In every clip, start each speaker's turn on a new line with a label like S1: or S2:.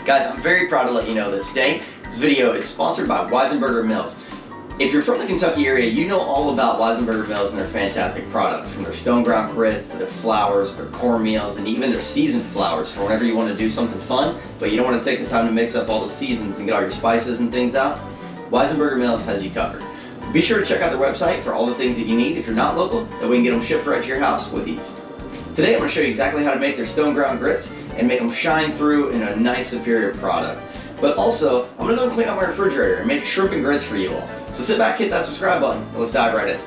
S1: Guys, I'm very proud to let you know that today, this video is sponsored by Wiesenberger Mills. If you're from the Kentucky area, you know all about Wiesenberger Mills and their fantastic products, from their stone ground grits to their flours, their cornmeals, and even their seasoned flours for whenever you want to do something fun, but you don't want to take the time to mix up all the seasons and get all your spices and things out. Wiesenberger Mills has you covered. Be sure to check out their website for all the things that you need if you're not local, that we can get them shipped right to your house with ease. Today I'm going to show you exactly how to make their stone ground grits and make them shine through in a nice superior product. But also, I'm going to go and clean out my refrigerator and make shrimp and grits for you all. So sit back, hit that subscribe button, and let's dive right in.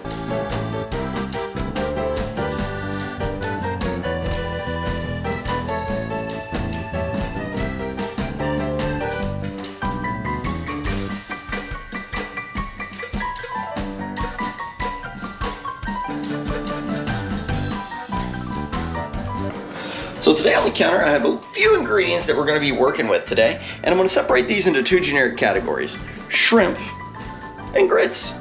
S1: So today on the counter I have a few ingredients that we're going to be working with today, and I'm going to separate these into two generic categories: shrimp and grits.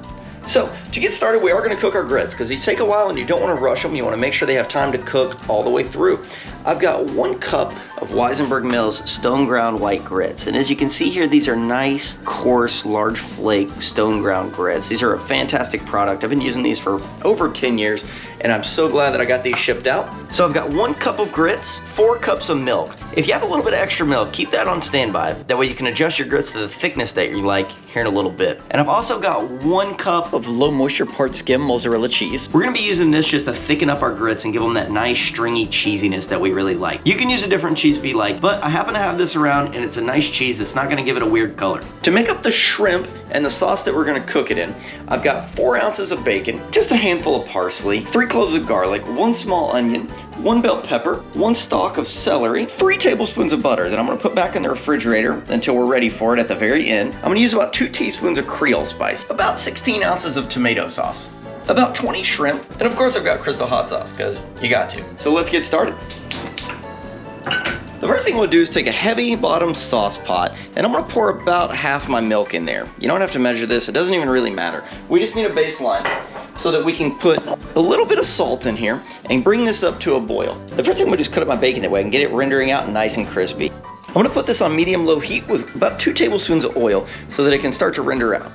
S1: So to get started, we are going to cook our grits because these take a while and you don't want to rush them. You want to make sure they have time to cook all the way through. I've got 1 cup of Wiesenberger Mill's stone ground white grits, and as you can see here, these are nice, coarse, large flake stone ground grits. These are a fantastic product. I've been using these for over 10 years, and I'm so glad that I got these shipped out. So I've got 1 cup of grits, 4 cups of milk. If you have a little bit of extra milk, keep that on standby. That way you can adjust your grits to the thickness that you like here in a little bit. And I've also got 1 cup of low moisture part skim mozzarella cheese. We're gonna be using this just to thicken up our grits and give them that nice stringy cheesiness that we really like. You can use a different cheese if you like, but I happen to have this around and it's a nice cheese that's not gonna give it a weird color. To make up the shrimp and the sauce that we're gonna cook it in, I've got 4 ounces of bacon, just a handful of parsley, 3 cloves of garlic, 1 small onion, 1 bell pepper, 1 stalk of celery, 3 tablespoons of butter that I'm going to put back in the refrigerator until we're ready for it at the very end. I'm going to use about 2 teaspoons of Creole Spice, about 16 ounces of tomato sauce, about 20 shrimp, and of course I've got Crystal hot sauce because you got to. So let's get started. The first thing we'll do is take a heavy bottom sauce pot, and I'm going to pour about half my milk in there. You don't have to measure this, it doesn't even really matter. We just need a baseline so that we can put a little bit of salt in here and bring this up to a boil. The first thing we'll do is cut up my bacon that way I can get it rendering out nice and crispy. I'm going to put this on medium-low heat with about 2 tablespoons of oil so that it can start to render out.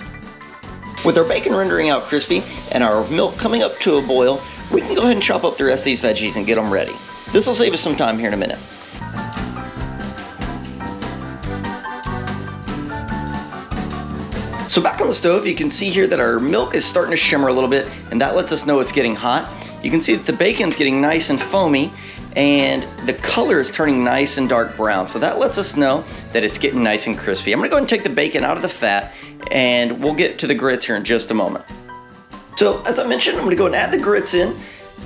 S1: With our bacon rendering out crispy and our milk coming up to a boil, we can go ahead and chop up the rest of these veggies and get them ready. This will save us some time here in a minute. So back on the stove, you can see here that our milk is starting to shimmer a little bit, and that lets us know it's getting hot. You can see that the bacon's getting nice and foamy, and the color is turning nice and dark brown. So that lets us know that it's getting nice and crispy. I'm gonna go ahead and take the bacon out of the fat, and we'll get to the grits here in just a moment. So as I mentioned, I'm gonna go ahead and add the grits in,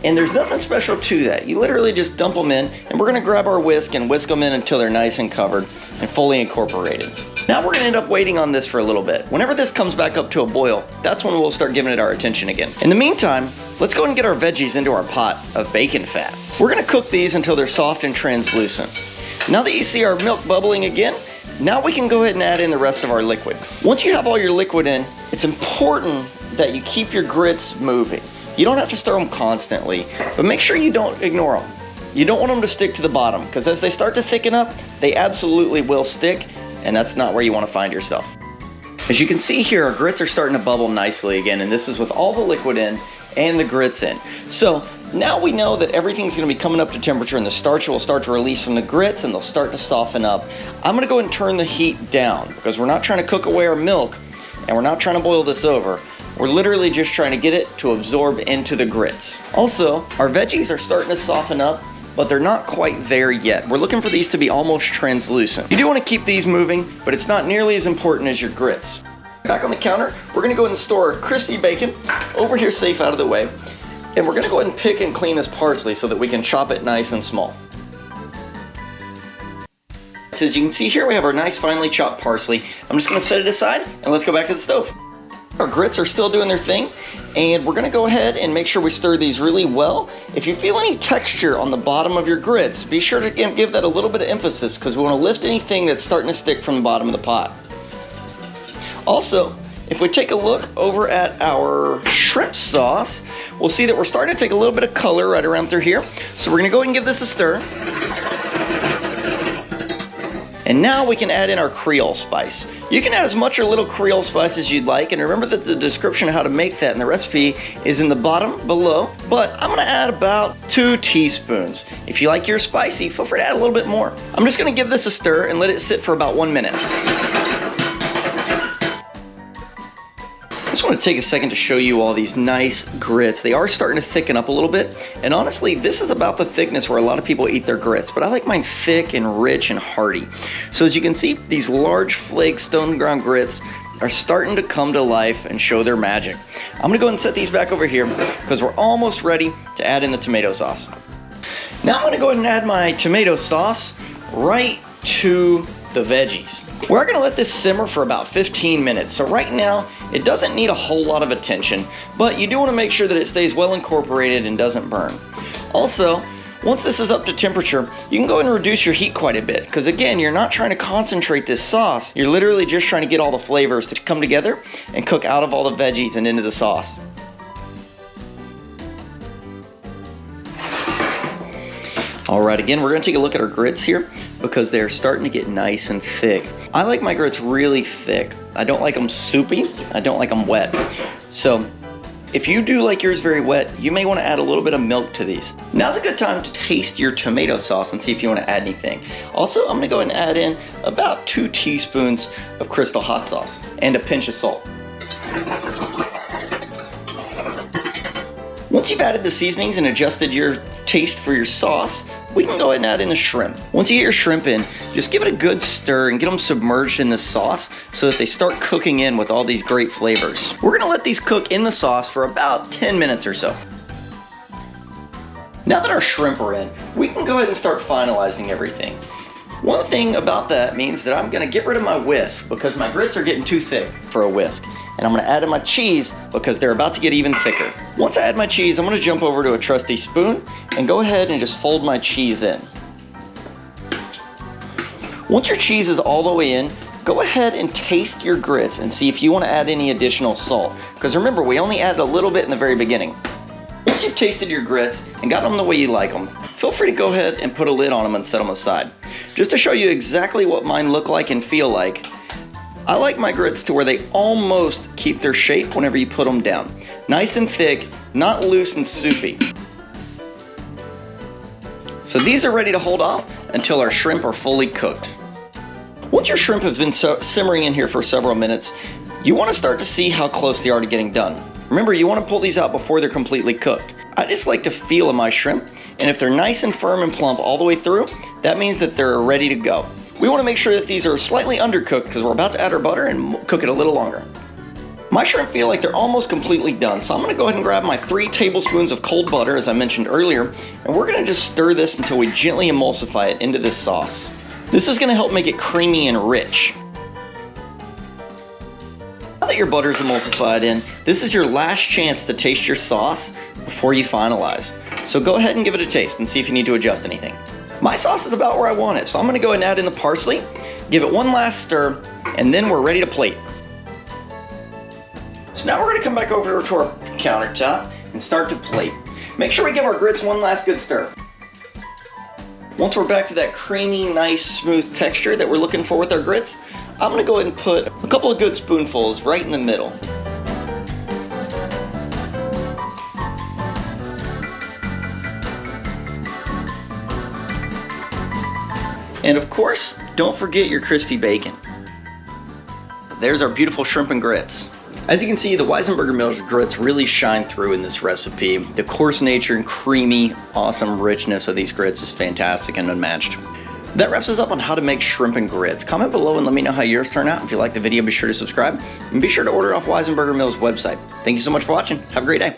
S1: and there's nothing special to that. You literally just dump them in, and we're gonna grab our whisk and whisk them in until they're nice and covered and fully incorporated. Now we're gonna end up waiting on this for a little bit. Whenever this comes back up to a boil, that's when we'll start giving it our attention again. In the meantime, let's go ahead and get our veggies into our pot of bacon fat. We're gonna cook these until they're soft and translucent. Now that you see our milk bubbling again, now we can go ahead and add in the rest of our liquid. Once you have all your liquid in, it's important that you keep your grits moving. You don't have to stir them constantly, but make sure you don't ignore them. You don't want them to stick to the bottom, because as they start to thicken up, they absolutely will stick, and that's not where you want to find yourself. As you can see here, our grits are starting to bubble nicely again, and this is with all the liquid in and the grits in. So now we know that everything's going to be coming up to temperature, and the starch will start to release from the grits, and they'll start to soften up. I'm going to go and turn the heat down, because we're not trying to cook away our milk, and we're not trying to boil this over. We're literally just trying to get it to absorb into the grits. Also, our veggies are starting to soften up, but they're not quite there yet. We're looking for these to be almost translucent. You do want to keep these moving, but it's not nearly as important as your grits. Back on the counter, we're gonna go ahead and store our crispy bacon over here safe out of the way. And we're gonna go ahead and pick and clean this parsley so that we can chop it nice and small. So as you can see here, we have our nice finely chopped parsley. I'm just gonna set it aside and let's go back to the stove. Our grits are still doing their thing, and we're gonna go ahead and make sure we stir these really well. If you feel any texture on the bottom of your grits, be sure to give that a little bit of emphasis, because we wanna lift anything that's starting to stick from the bottom of the pot. Also, if we take a look over at our shrimp sauce, we'll see that we're starting to take a little bit of color right around through here. So we're gonna go ahead and give this a stir. And now we can add in our Creole Spice. You can add as much or little Creole Spice as you'd like, and remember that the description of how to make that in the recipe is in the bottom below, but I'm gonna add about 2 teaspoons. If you like your spicy, feel free to add a little bit more. I'm just gonna give this a stir and let it sit for about 1 minute. I just want to take a second to show you all these nice grits. They are starting to thicken up a little bit, and honestly, this is about the thickness where a lot of people eat their grits, but I like mine thick and rich and hearty. So as you can see, these large flake stone ground grits are starting to come to life and show their magic. I'm gonna go ahead and set these back over here because we're almost ready to add in the tomato sauce. Now I'm gonna go ahead and add my tomato sauce right to the veggies. We're gonna let this simmer for about 15 minutes. So right now, it doesn't need a whole lot of attention, but you do wanna make sure that it stays well incorporated and doesn't burn. Also, once this is up to temperature, you can go ahead and reduce your heat quite a bit, because again, you're not trying to concentrate this sauce. You're literally just trying to get all the flavors to come together and cook out of all the veggies and into the sauce. All right, again, we're gonna take a look at our grits here because they're starting to get nice and thick. I like my grits really thick. I don't like them soupy. I don't like them wet. So if you do like yours very wet, you may wanna add a little bit of milk to these. Now's a good time to taste your tomato sauce and see if you wanna add anything. Also, I'm gonna go ahead and add in about 2 teaspoons of crystal hot sauce and a pinch of salt. Once you've added the seasonings and adjusted your taste for your sauce, we can go ahead and add in the shrimp. Once you get your shrimp in, just give it a good stir and get them submerged in this sauce so that they start cooking in with all these great flavors. We're gonna let these cook in the sauce for about 10 minutes or so. Now that our shrimp are in, we can go ahead and start finalizing everything. One thing about that means that I'm gonna get rid of my whisk because my grits are getting too thick for a whisk. And I'm gonna add in my cheese because they're about to get even thicker. Once I add my cheese, I'm gonna jump over to a trusty spoon and go ahead and just fold my cheese in. Once your cheese is all the way in, go ahead and taste your grits and see if you wanna add any additional salt. Because remember, we only added a little bit in the very beginning. Once you've tasted your grits and got them the way you like them, feel free to go ahead and put a lid on them and set them aside. Just to show you exactly what mine look like and feel like, I like my grits to where they almost keep their shape whenever you put them down. Nice and thick, not loose and soupy. So these are ready to hold off until our shrimp are fully cooked. Once your shrimp have been simmering in here for several minutes, you want to start to see how close they are to getting done. Remember, you want to pull these out before they're completely cooked. I just like to feel my shrimp, and if they're nice and firm and plump all the way through, that means that they're ready to go. We want to make sure that these are slightly undercooked because we're about to add our butter and cook it a little longer. My shrimp feel like they're almost completely done, so I'm going to go ahead and grab my 3 tablespoons of cold butter, as I mentioned earlier, and we're going to just stir this until we gently emulsify it into this sauce. This is going to help make it creamy and rich. Now that your butter is emulsified in, this is your last chance to taste your sauce before you finalize. So go ahead and give it a taste and see if you need to adjust anything. My sauce is about where I want it, so I'm gonna go ahead and add in the parsley, give it one last stir, and then we're ready to plate. So now we're gonna come back over to our countertop and start to plate. Make sure we give our grits one last good stir. Once we're back to that creamy, nice, smooth texture that we're looking for with our grits, I'm gonna go ahead and put a couple of good spoonfuls right in the middle. And of course, don't forget your crispy bacon. There's our beautiful shrimp and grits. As you can see, the Wiesenberger Mill grits really shine through in this recipe. The coarse nature and creamy, awesome richness of these grits is fantastic and unmatched. That wraps us up on how to make shrimp and grits. Comment below and let me know how yours turn out. If you like the video, be sure to subscribe and be sure to order off Wiesenberger Mill's website. Thank you so much for watching. Have a great day.